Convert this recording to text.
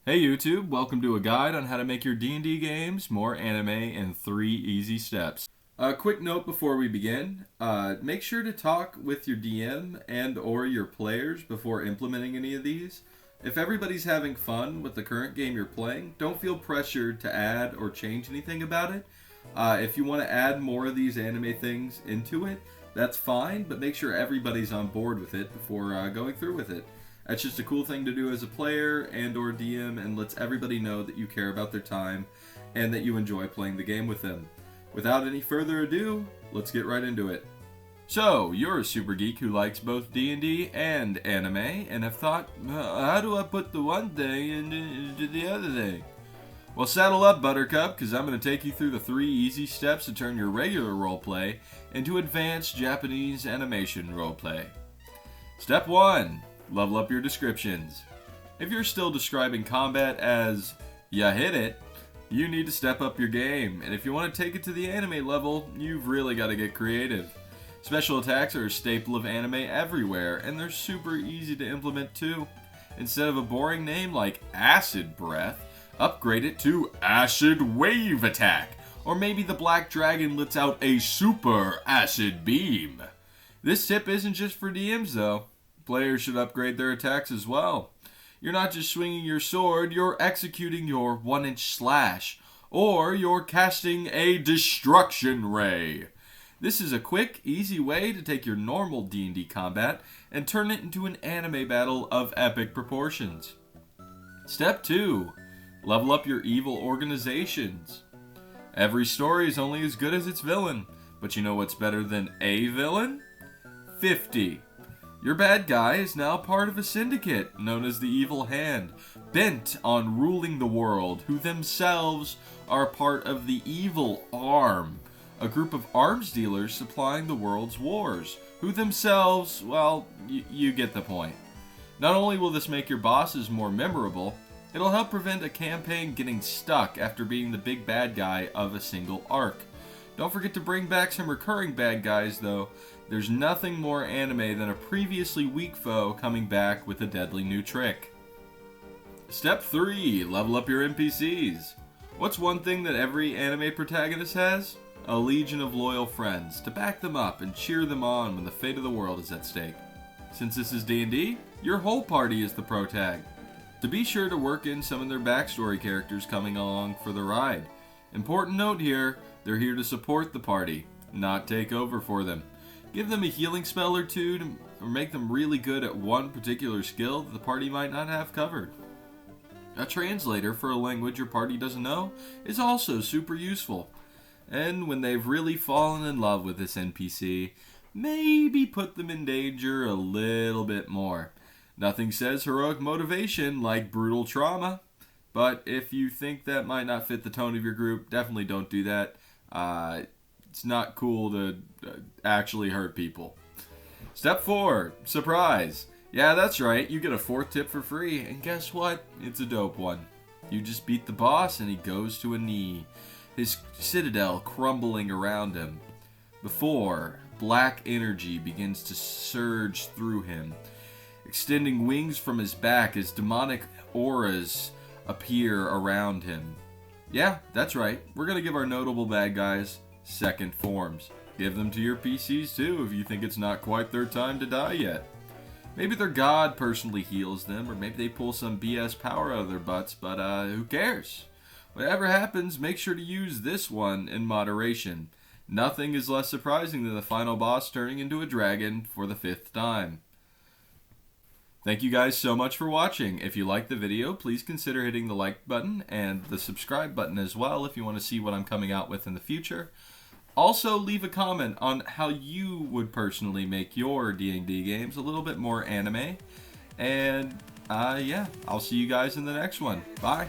Hey YouTube, welcome to a guide on how to make your D&D games more anime in 3 easy steps. A quick note before we begin, make sure to talk with your DM and or your players before implementing any of these. If everybody's having fun with the current game you're playing, don't feel pressured to add or change anything about it. If you want to add more of these anime things into it, that's fine, but make sure everybody's on board with it before going through with it. That's just a cool thing to do as a player and or DM, and lets everybody know that you care about their time and that you enjoy playing the game with them. Without any further ado, let's get right into it. So, you're a super geek who likes both D&D and anime, and have thought, how do I put the one thing into the other thing? Well, saddle up, Buttercup, because I'm going to take you through the 3 easy steps to turn your regular roleplay into advanced Japanese animation roleplay. Step 1. Level up your descriptions. If you're still describing combat as, ya hit it, you need to step up your game. And if you want to take it to the anime level, you've really got to get creative. Special attacks are a staple of anime everywhere, and they're super easy to implement too. Instead of a boring name like Acid Breath, upgrade it to Acid Wave Attack. Or maybe the Black Dragon lets out a Super Acid Beam. This tip isn't just for DMs though. Players should upgrade their attacks as well. You're not just swinging your sword, you're executing your 1-inch slash, or you're casting a destruction ray. This is a quick, easy way to take your normal D&D combat and turn it into an anime battle of epic proportions. Step 2. Level up your evil organizations. Every story is only as good as its villain, but you know what's better than a villain? 50. Your bad guy is now part of a syndicate known as the Evil Hand, bent on ruling the world, who themselves are part of the Evil Arm, a group of arms dealers supplying the world's wars, who themselves, well, you get the point. Not only will this make your bosses more memorable, it'll help prevent a campaign getting stuck after being the big bad guy of a single arc. Don't forget to bring back some recurring bad guys though. There's nothing more anime than a previously weak foe coming back with a deadly new trick. Step 3. Level up your NPCs. What's one thing that every anime protagonist has? A legion of loyal friends to back them up and cheer them on when the fate of the world is at stake. Since this is D&D, your whole party is the protag. So be sure to work in some of their backstory characters coming along for the ride. Important note here, they're here to support the party, not take over for them. Give them a healing spell or two or make them really good at one particular skill that the party might not have covered. A translator for a language your party doesn't know is also super useful. And when they've really fallen in love with this NPC, maybe put them in danger a little bit more. Nothing says heroic motivation like brutal trauma, but if you think that might not fit the tone of your group, definitely don't do that. It's not cool to actually hurt people. Step 4. Surprise. Yeah, that's right. You get a 4th tip for free. And guess what? It's a dope one. You just beat the boss and he goes to a knee. His citadel crumbling around him. Before, black energy begins to surge through him, extending wings from his back as demonic auras appear around him. Yeah, that's right. We're going to give our notable bad guys second forms. Give them to your PCs too if you think it's not quite their time to die yet. Maybe their god personally heals them, or maybe they pull some BS power out of their butts, but who cares? Whatever happens, make sure to use this one in moderation. Nothing is less surprising than the final boss turning into a dragon for the 5th time. Thank you guys so much for watching. If you liked the video, please consider hitting the like button and the subscribe button as well if you want to see what I'm coming out with in the future. Also, leave a comment on how you would personally make your D&D games a little bit more anime. And, yeah, I'll see you guys in the next one. Bye.